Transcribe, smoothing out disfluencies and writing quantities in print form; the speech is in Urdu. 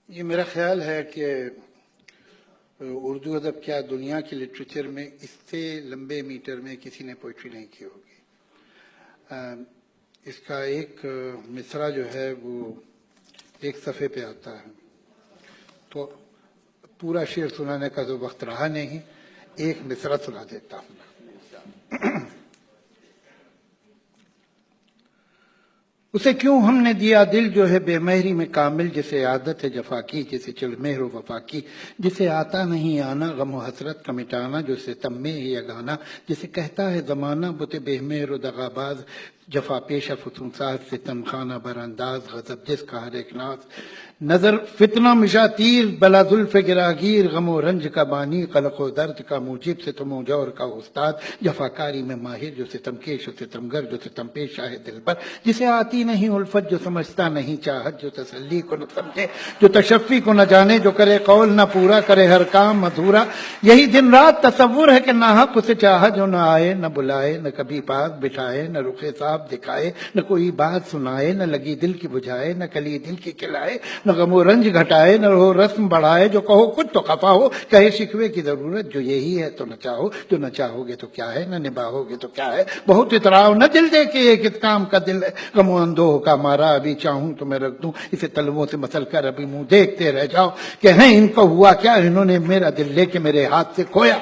یہ میرا خیال ہے کہ اردو ادب کیا دنیا کی لٹریچر میں اس سے لمبے میٹر میں کسی نے پوئٹری نہیں کی ہوگی. اس کا ایک مصرع جو ہے وہ ایک صفحے پہ آتا ہے، تو پورا شعر سنانے کا تو وقت رہا نہیں، ایک مصرع سنا دیتا ہوں. اسے کیوں ہم نے دیا دل جو ہے بے مہری میں کامل، جسے عادت ہے جفا کی، جسے چل مہر و وفا کی، جسے آتا نہیں آنا غم و حسرت کا مٹانا، جو ستم میں ہی اگانا، جسے کہتا ہے زمانہ بت بے مہر و دغاباز، جفا پیشہ فتن ساز ستم خانہ برانداز، غضب جس کا ہر ایک ناز، نظر فتنہ مشاتیر بلا زلف گراگیر، غم و رنج کا بانی قلق و درد کا موجب، ستم و جور کا استاد، جفاکاری میں ماہر، جو ستم کیش و ستمگر، جو ستم پیش ہے دل پر، جسے آتی نہیں الفت، جو سمجھتا نہیں چاہت، جو تسلی کو نہ سمجھے، جو تشفی کو نہ جانے، جو کرے قول نہ پورا، کرے ہر کام ادھورا. یہی دن رات تصور ہے کہ ناحق اسے چاہا، جو نہ آئے نہ بلائے، نہ کبھی پاس بٹھائے، نہ رخ صاف دکھائے، نہ کوئی بات سنائے، نہ لگی دل کی بجھائے، نہ کلی دل کی کھلائے، نہ غم و رنج گھٹائے، نہ ہو رسم بڑھائے. جو کہو کچھ تو خفا ہو، کہے شکوے کی ضرورت، جو یہی ہے تو نہ چاہو، جو نہ چاہو گے تو کیا ہے، نہ نبھاؤ گے تو کیا ہے. بہت اتراؤ نہ دل دے کے ایک اس کام کا دل ہے، غم و اندوہ کا مارا ابھی چاہوں تو میں رکھ دوں اسے تلووں سے مسل کر، ابھی منہ دیکھتے رہ جاؤ کہ ہیں ان کو ہوا کیا، انہوں نے میرا دل لے کے میرے ہاتھ سے کھویا.